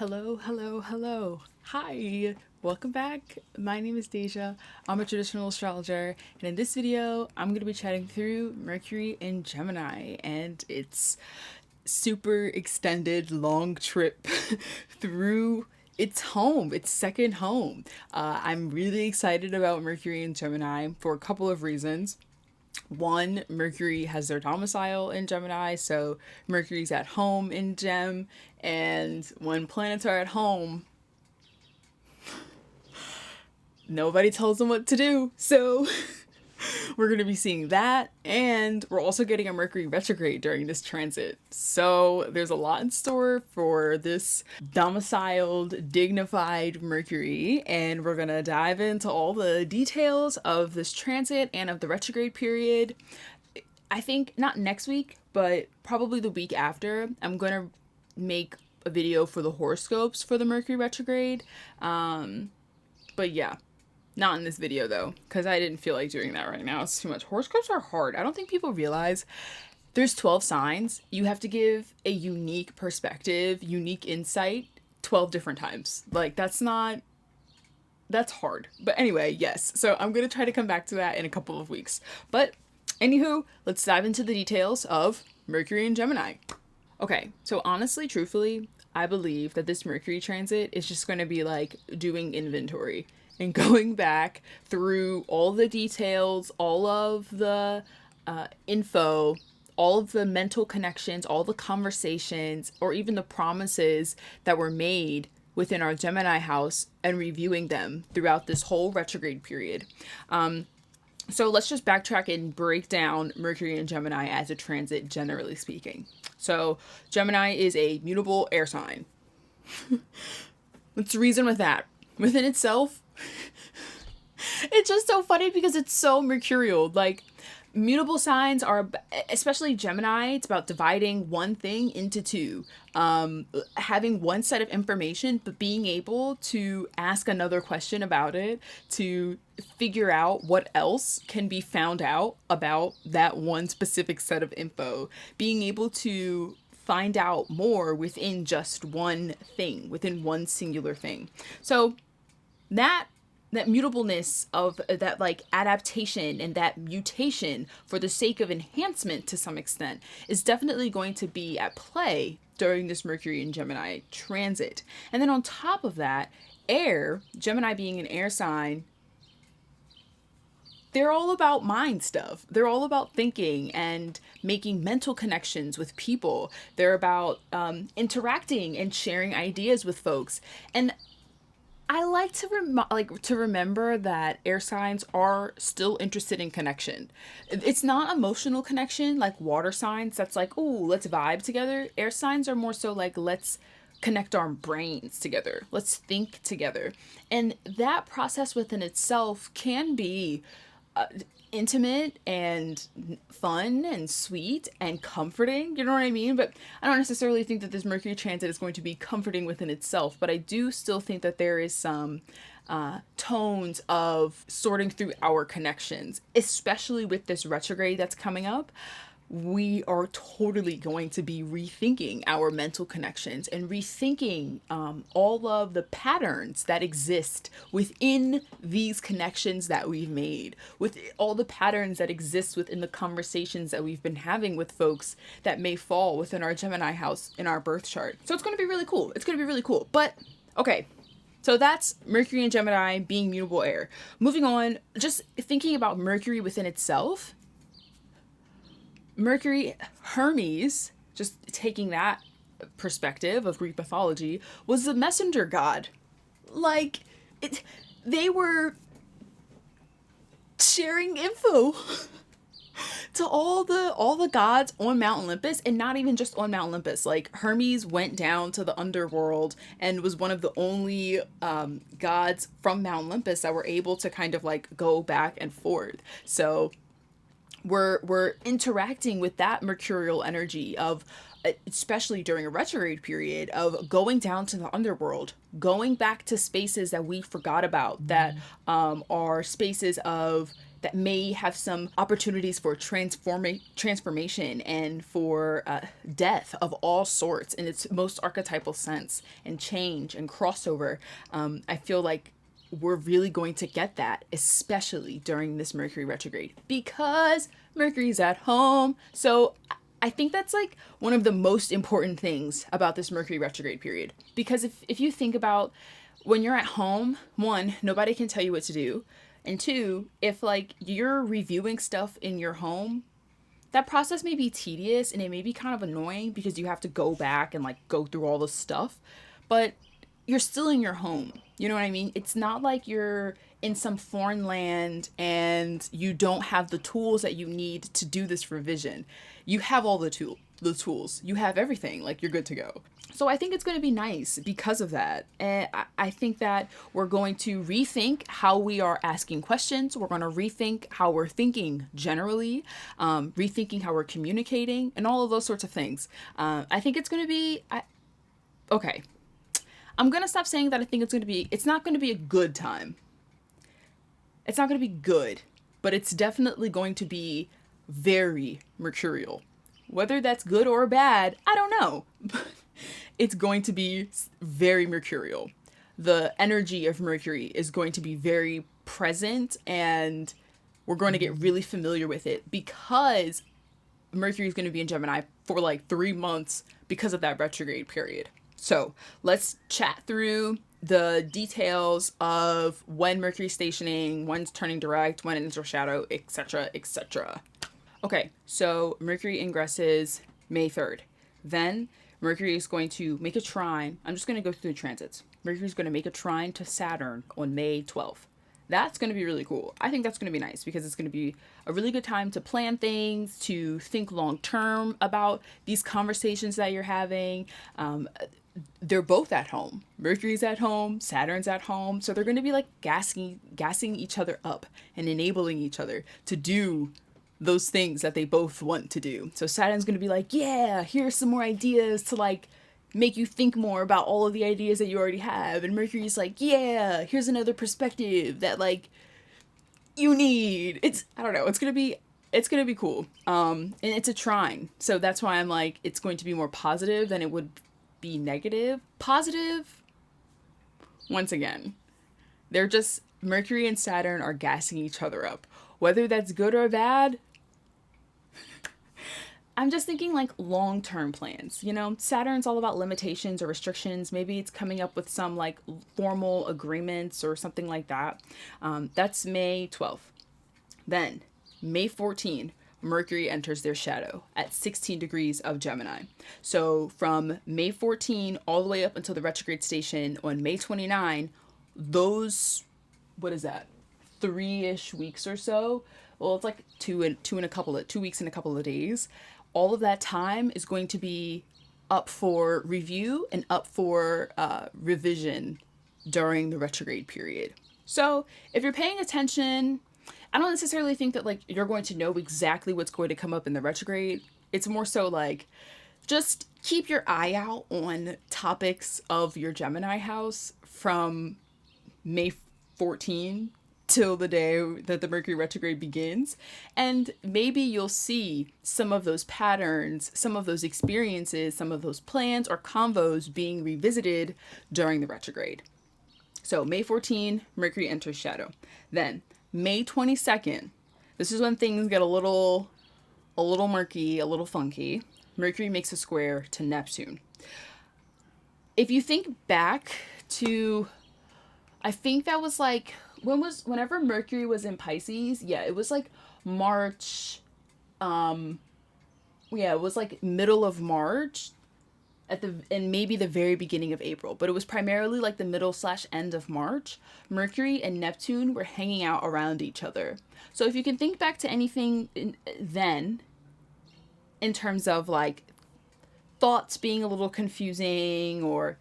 Hello, hello, hello. Hi, welcome back. My name is Deja. I'm a traditional astrologer, and in this video, I'm going to be chatting through Mercury in Gemini and its super extended long trip through its home, its second home. I'm really excited about Mercury in Gemini for a couple of reasons. One, Mercury has their domicile in Gemini, so Mercury's at home in Gem, and when planets are at home, nobody tells them what to do. So we're going to be seeing that, and we're also getting a Mercury retrograde during this transit. So there's a lot in store for this domiciled, dignified Mercury, and we're going to dive into all the details of this transit and of the retrograde period. I think not next week, but probably the week after, I'm going to make a video for the horoscopes for the Mercury retrograde. But yeah, not in this video though, because I didn't feel like doing that right now. It's too much. Horoscopes are hard. I don't think people realize there's 12 signs. You have to give a unique perspective, unique insight 12 different times. Like that's hard. But anyway, yes. So I'm going to try to come back to that in a couple of weeks. But anywho, let's dive into the details of Mercury in Gemini. Okay, so honestly, truthfully, I believe that this Mercury transit is just going to be like doing inventory and going back through all the details, all of the info, all of the mental connections, all the conversations, or even the promises that were made within our Gemini house and reviewing them throughout this whole retrograde period. So let's just backtrack and break down Mercury and Gemini as a transit, generally speaking. So Gemini is a mutable air sign. Let's reason with that. Within itself, it's just so funny because it's so Mercurial. Like, mutable signs are, especially Gemini, it's about dividing one thing into two. Having one set of information, but being able to ask another question about it, to figure out what else can be found out about that one specific set of info. Being able to find out more within just one thing, within one singular thing. So that mutableness of that, like, adaptation and that mutation for the sake of enhancement to some extent is definitely going to be at play during this Mercury and Gemini transit. And then on top of that, air, Gemini being an air sign, they're all about mind stuff. They're all about thinking and making mental connections with people. They're about interacting and sharing ideas with folks. And I like to remember that air signs are still interested in connection. It's not emotional connection like water signs. That's like, oh, let's vibe together. Air signs are more so like, let's connect our brains together. Let's think together. And that process within itself can be intimate and fun and sweet and comforting, you know what I mean? But I don't necessarily think that this Mercury transit is going to be comforting within itself, but I do still think that there is some tones of sorting through our connections, especially with this retrograde that's coming up. We are totally going to be rethinking our mental connections and rethinking all of the patterns that exist within these connections that we've made, with all the patterns that exist within the conversations that we've been having with folks that may fall within our Gemini house in our birth chart. So it's going to be really cool. It's going to be really cool. But okay. So that's Mercury and Gemini being mutable air. Moving on, just thinking about Mercury within itself. Mercury, Hermes, just taking that perspective of Greek mythology, was the messenger god. Like, they were sharing info to all the gods on Mount Olympus, and not even just on Mount Olympus. Like, Hermes went down to the underworld and was one of the only gods from Mount Olympus that were able to kind of like go back and forth. So we're interacting with that mercurial energy of, especially during a retrograde period, of going down to the underworld, going back to spaces that we forgot about, that are spaces of that may have some opportunities for transformation and for death of all sorts in its most archetypal sense, and change and crossover. I feel like we're really going to get that, especially during this Mercury retrograde, because Mercury's at home. So I think that's like one of the most important things about this Mercury retrograde period. Because if you think about when you're at home, one, nobody can tell you what to do. And two, if like you're reviewing stuff in your home, that process may be tedious and it may be kind of annoying because you have to go back and like go through all the stuff. But you're still in your home. You know what I mean? It's not like you're in some foreign land and you don't have the tools that you need to do this revision. You have all the tools. You have everything. Like, you're good to go. So I think it's going to be nice because of that. And I think that we're going to rethink how we are asking questions. We're going to rethink how we're thinking generally, rethinking how we're communicating, and all of those sorts of things. I think it's going to be... okay. I'm going to stop saying that I think it's not going to be a good time. It's not going to be good, but it's definitely going to be very mercurial. Whether that's good or bad, I don't know. It's going to be very mercurial. The energy of Mercury is going to be very present, and we're going to get really familiar with it because Mercury is going to be in Gemini for like 3 months because of that retrograde period. So let's chat through the details of when Mercury's stationing, when's turning direct, when it enters shadow, etc., etc. Okay, so Mercury ingresses May 3rd. Then Mercury is going to make a trine. I'm just going to go through the transits. Mercury's going to make a trine to Saturn on May 12th. That's going to be really cool. I think that's going to be nice because it's going to be a really good time to plan things, to think long term about these conversations that you're having. They're both at home. Mercury's at home, Saturn's at home. So they're going to be like gassing each other up and enabling each other to do those things that they both want to do. So Saturn's going to be like, yeah, here's some more ideas to like make you think more about all of the ideas that you already have. And Mercury's like, yeah, here's another perspective that like you need. I don't know, it's going to be cool. And it's a trine. So that's why I'm like, it's going to be more positive than it would be negative. Positive, once again, they're just, Mercury and Saturn are gassing each other up. Whether that's good or bad, I'm just thinking like long-term plans. You know, Saturn's all about limitations or restrictions. Maybe it's coming up with some like formal agreements or something like that. That's May 12th. Then May 14th, Mercury enters their shadow at 16 degrees of Gemini. So from May 14 all the way up until the retrograde station on May 29, those, what is that, 3-ish weeks or so? Well, it's like 2 weeks and a couple of days. All of that time is going to be up for review and up for revision during the retrograde period. So if you're paying attention, I don't necessarily think that like you're going to know exactly what's going to come up in the retrograde. It's more so like just keep your eye out on topics of your Gemini house from May 14 till the day that the Mercury retrograde begins. And maybe you'll see some of those patterns, some of those experiences, some of those plans or convos being revisited during the retrograde. So May 14, Mercury enters shadow. Then May 22nd, this is when things get a little murky, a little funky. Mercury makes a square to Neptune. If you think back to, I think that was like, whenever Mercury was in Pisces, yeah, it was like March, it was like middle of March and maybe the very beginning of April, but it was primarily like the middle/end of March. Mercury and Neptune were hanging out around each other. So if you can think back to anything then, in terms of like thoughts being a little confusing or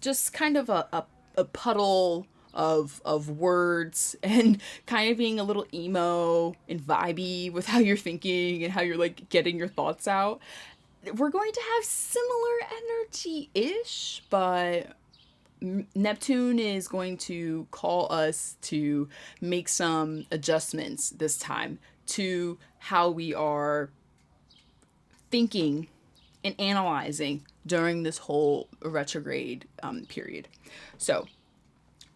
just kind of a puddle of words and kind of being a little emo and vibey with how you're thinking and how you're like getting your thoughts out, we're going to have similar energy-ish, but Neptune is going to call us to make some adjustments this time to how we are thinking and analyzing during this whole retrograde period. So,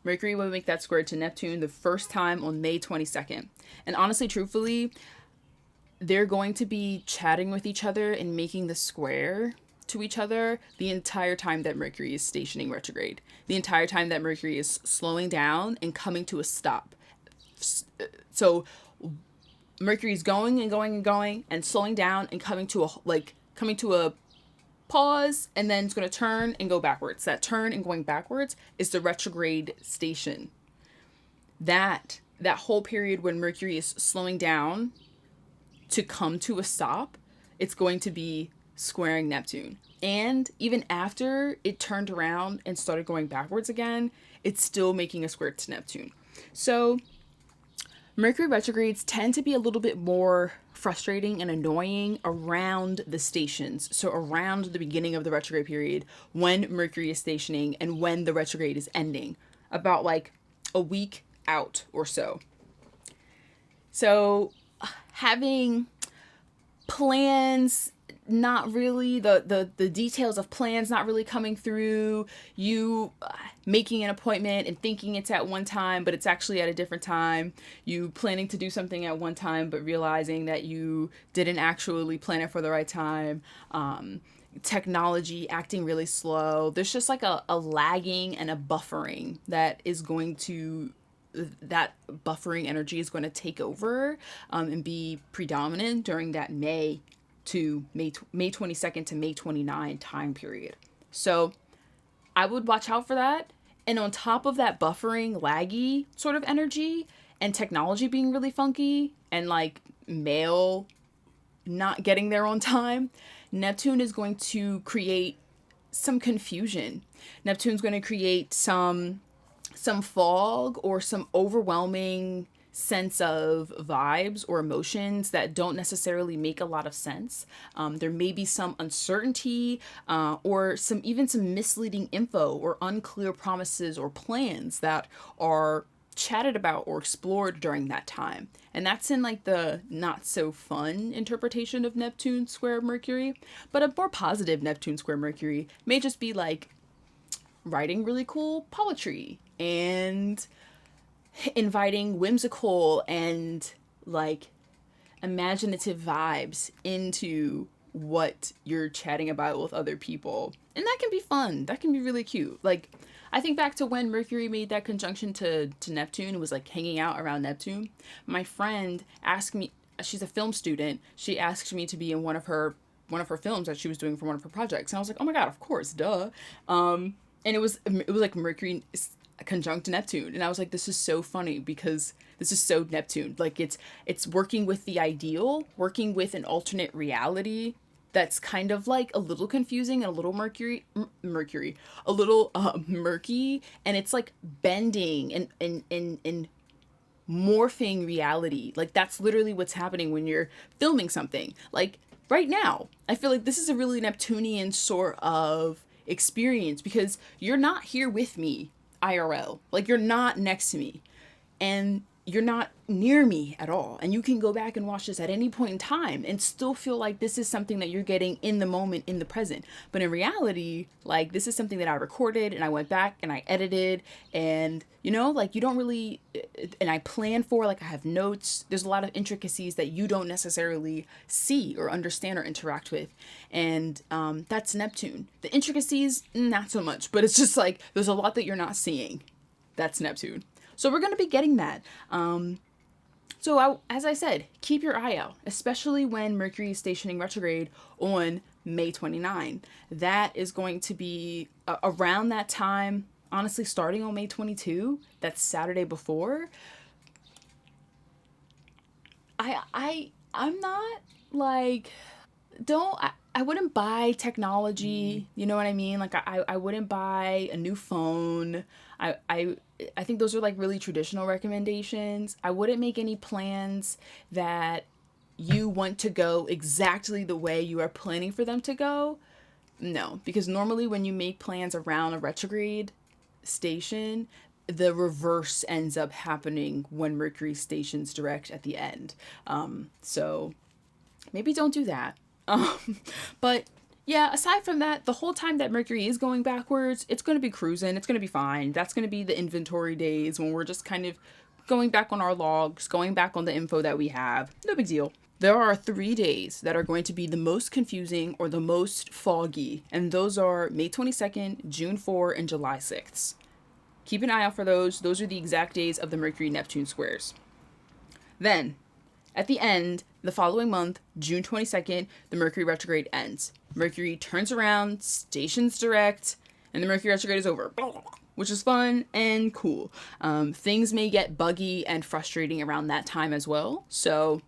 Mercury will make that square to Neptune the first time on May 22nd. And honestly, truthfully, they're going to be chatting with each other and making the square to each other the entire time that Mercury is stationing retrograde. The entire time that Mercury is slowing down and coming to a stop. So Mercury's going and going and going and slowing down and coming to a pause, and then it's going to turn and go backwards. That turn and going backwards is the retrograde station. That whole period when Mercury is slowing down to come to a stop, it's going to be squaring Neptune. And even after it turned around and started going backwards again, it's still making a square to Neptune. So Mercury retrogrades tend to be a little bit more frustrating and annoying around the stations. So around the beginning of the retrograde period, when Mercury is stationing and when the retrograde is ending, about like a week out or so. So having plans, not really, the details of plans not really coming through, you making an appointment and thinking it's at one time, but it's actually at a different time, you planning to do something at one time, but realizing that you didn't actually plan it for the right time, technology acting really slow. There's just like a lagging and a buffering that is going to, that buffering energy is going to take over and be predominant during that May 22nd to May 29 time period. So I would watch out for that. And on top of that buffering, laggy sort of energy and technology being really funky and like mail not getting there on time, Neptune is going to create some confusion. Neptune's going to create some fog or some overwhelming sense of vibes or emotions that don't necessarily make a lot of sense. There may be some uncertainty or some misleading info or unclear promises or plans that are chatted about or explored during that time. And that's in like the not so fun interpretation of Neptune square Mercury. But a more positive Neptune square Mercury may just be like writing really cool poetry and inviting whimsical and like imaginative vibes into what you're chatting about with other people. And that can be fun. That can be really cute. Like, I think back to when Mercury made that conjunction to Neptune and was like hanging out around Neptune. My friend asked me, she's a film student, she asked me to be in one of her films that she was doing for one of her projects. And I was like, oh my God, of course, duh. And it was like Mercury conjunct Neptune, and I was like, this is so funny because this is so Neptune. Like it's working with the ideal, working with an alternate reality that's kind of like a little confusing and a little a little murky, and it's like bending and morphing reality. Like that's literally what's happening when you're filming something. Like right now, I feel like this is a really Neptunian sort of experience because you're not here with me IRL. Like you're not next to me and you're not near me at all. And you can go back and watch this at any point in time and still feel like this is something that you're getting in the moment, in the present. But in reality, like this is something that I recorded and I went back and I edited and, you know, like you don't really, and I plan for, like I have notes. There's a lot of intricacies that you don't necessarily see or understand or interact with. And that's Neptune. The intricacies, not so much, but it's just like there's a lot that you're not seeing. That's Neptune. So we're going to be getting that. As I said, keep your eye out, especially when Mercury is stationing retrograde on May 29. That is going to be around that time, honestly, starting on May 22, that's Saturday before. I'm not like, I wouldn't buy technology, you know what I mean? Like I wouldn't buy a new phone. I think those are like really traditional recommendations. I wouldn't make any plans that you want to go exactly the way you are planning for them to go. No, because normally when you make plans around a retrograde station, the reverse ends up happening when Mercury stations direct at the end. So maybe don't do that. But yeah, aside from that, the whole time that Mercury is going backwards, it's going to be cruising. It's going to be fine. That's going to be the inventory days when we're just kind of going back on our logs, going back on the info that we have. No big deal. There are 3 days that are going to be the most confusing or the most foggy, and those are May 22nd, June 4, and July 6th. Keep an eye out for those. Those are the exact days of the Mercury-Neptune squares. Then, at the end, the following month, June 22nd, the Mercury retrograde ends. Mercury turns around, stations direct, and the Mercury retrograde is over, which is fun and cool. Things may get buggy and frustrating around that time as well, so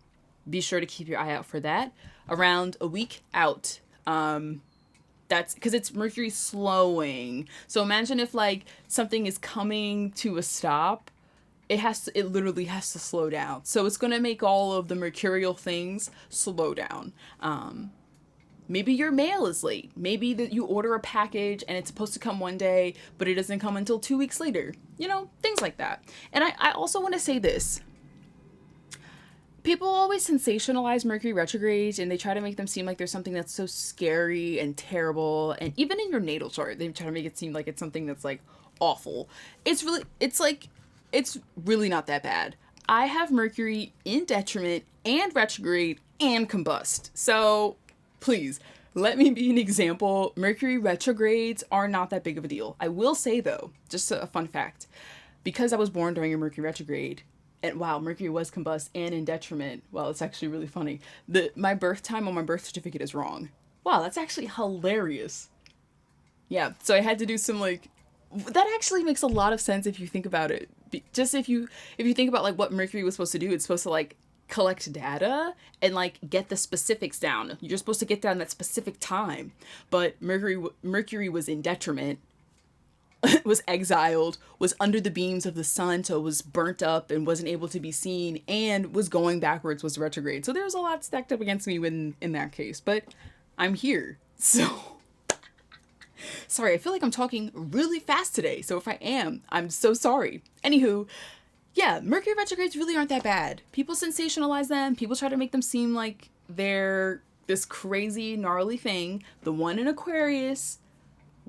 be sure to keep your eye out for that. Around a week out, that's because it's Mercury slowing. So imagine if like something is coming to a stop, it literally has to slow down. So it's gonna make all of the Mercurial things slow down. Maybe your mail is late. Maybe that you order a package and it's supposed to come one day, but it doesn't come until 2 weeks later. You know, things like that. And I also want to say this. People always sensationalize Mercury retrogrades and they try to make them seem like there's something that's so scary and terrible. And even in your natal chart, they try to make it seem like it's something that's like awful. It's really not that bad. I have Mercury in detriment and retrograde and combust. So please let me be an example. Mercury retrogrades are not that big of a deal. I will say though, just a fun fact, because I was born during a Mercury retrograde, and wow, Mercury was combust and in detriment. Well, it's actually really funny. My birth time on my birth certificate is wrong. Wow, that's actually hilarious. Yeah, so I had to do some like, that actually makes a lot of sense if you think about it. Just if you think about like what Mercury was supposed to do, it's supposed to like collect data and like get the specifics down. You're supposed to get down that specific time. But Mercury was in detriment, was exiled, was under the beams of the sun, so was burnt up and wasn't able to be seen, and was going backwards, was retrograde. So there's a lot stacked up against me in that case, but I'm here. So sorry, I feel like I'm talking really fast today, so if I am, I'm so sorry. Anywho, yeah, Mercury retrogrades really aren't that bad. People sensationalize them. People try to make them seem like they're this crazy, gnarly thing. The one in Aquarius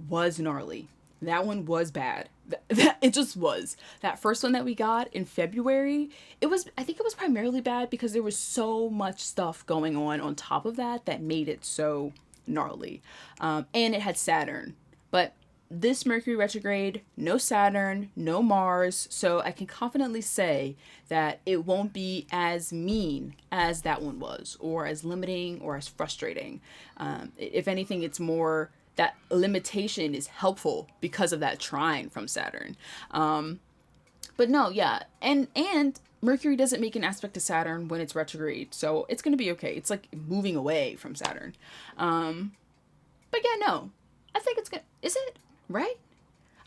was gnarly. That one was bad. It just was. That first one that we got in February, I think it was primarily bad because there was so much stuff going on top of that made it so gnarly. And it had Saturn. But this Mercury retrograde, no Saturn, no Mars, so I can confidently say that it won't be as mean as that one was, or as limiting, or as frustrating. If anything, it's more that limitation is helpful because of that trine from Saturn. But no, yeah, and Mercury doesn't make an aspect to Saturn when it's retrograde, so it's gonna be okay. It's like moving away from Saturn. But yeah, no, I think it's gonna. Is it right?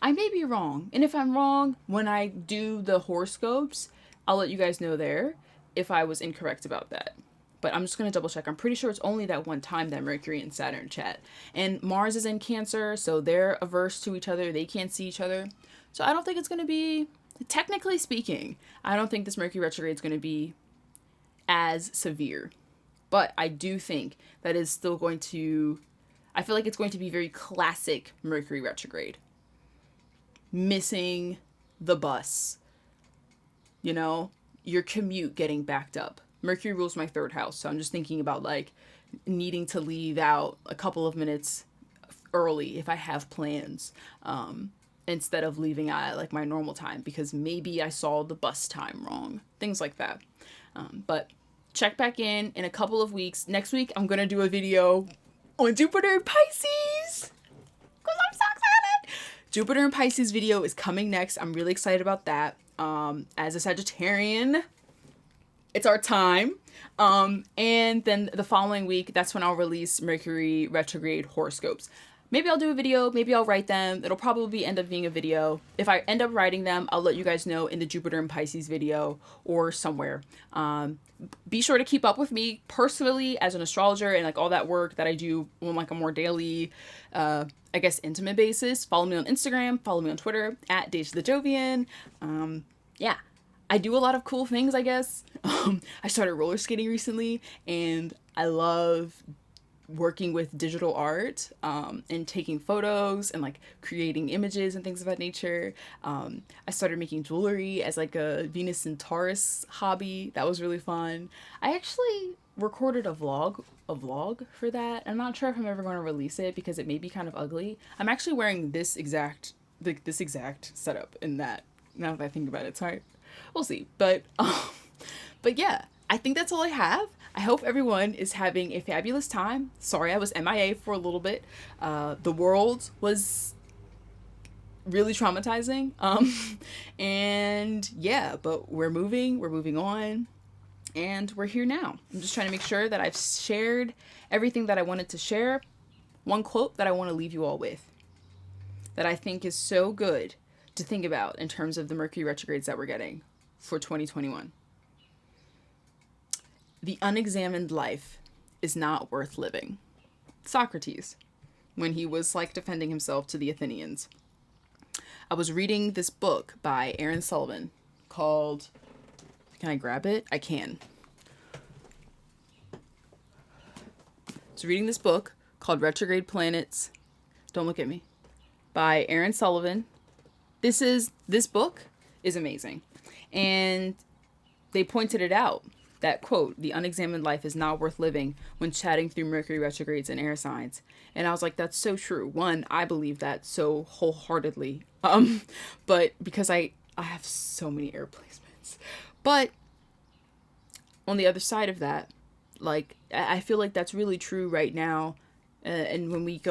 I may be wrong, and if I'm wrong, when I do the horoscopes, I'll let you guys know there if I was incorrect about that. But I'm just going to double check. I'm pretty sure it's only that one time that Mercury and Saturn chat. And Mars is in Cancer, so they're averse to each other. They can't see each other. So I don't think it's going to be, technically speaking, I don't think this Mercury retrograde is going to be as severe. But I do think that is still going to, I feel like it's going to be very classic Mercury retrograde. Missing the bus. You know, your commute getting backed up. Mercury rules my 3rd house, so I'm just thinking about like needing to leave out a couple of minutes early if I have plans, instead of leaving at like my normal time because maybe I saw the bus time wrong, things like that. But check back in a couple of weeks. Next week I'm gonna do a video on Jupiter and Pisces because I'm so excited. Jupiter and Pisces video is coming next. I'm really excited about that. As a Sagittarian, it's our time. And then the following week, that's when I'll release Mercury retrograde horoscopes. maybe I'll do a video, maybe I'll write them. It'll probably end up being a video. If I end up writing them, I'll let you guys know in the Jupiter and Pisces video or somewhere. Be sure to keep up with me personally as an astrologer and like all that work that I do on like a more daily, I guess, intimate basis. Follow me on Instagram, follow me on Twitter at Days the Jovian. Yeah, I do a lot of cool things, I guess. I started roller skating recently, and I love working with digital art and taking photos and like creating images and things of that nature. I started making jewelry as like a Venus and Taurus hobby. That was really fun. I actually recorded a vlog for that. I'm not sure if I'm ever going to release it because it may be kind of ugly. I'm actually wearing this exact setup in that, now that I think about it. Sorry, we'll see. But yeah, I think that's all I have. I hope everyone is having a fabulous time. Sorry I was MIA for a little bit. The world was really traumatizing. And yeah, but we're moving on, and we're here now. I'm just trying to make sure that I've shared everything that I wanted to share. One quote that I want to leave you all with that I think is so good to think about in terms of the Mercury retrogrades that we're getting for 2021. The unexamined life is not worth living. Socrates, when he was like defending himself to the Athenians. I was reading this book by Aaron Sullivan called, can I grab it? I can. So reading this book called Retrograde Planets, don't look at me, by Aaron Sullivan. This book is amazing. And they pointed it out. That quote, the unexamined life is not worth living, when chatting through Mercury retrogrades and air signs. And I was like, that's so true. One, I believe that so wholeheartedly. But because I have so many air placements. But on the other side of that, like, I feel like that's really true right now. And when we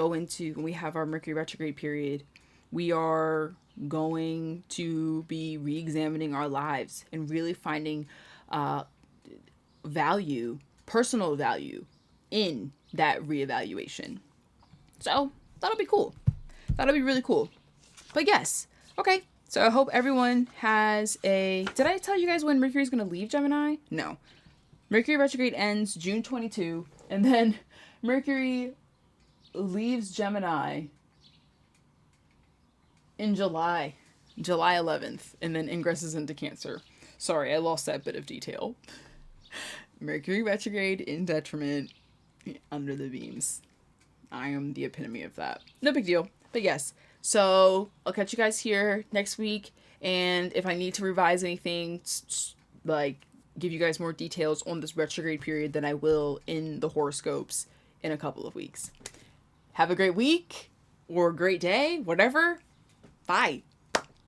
have our Mercury retrograde period, we are going to be re-examining our lives and really finding personal value in that reevaluation. So that'll be cool. That'll be really cool. But yes, okay. So I hope everyone has did I tell you guys when Mercury's going to leave Gemini? No. Mercury retrograde ends June 22, and then Mercury leaves Gemini in July 11th, and then ingresses into Cancer. Sorry, I lost that bit of detail. Mercury retrograde in detriment, under the beams. I am the epitome of that. No big deal. But yes, so I'll catch you guys here next week. And if I need to revise anything, like give you guys more details on this retrograde period, then I will in the horoscopes in a couple of weeks. Have a great week or a great day, whatever. Bye.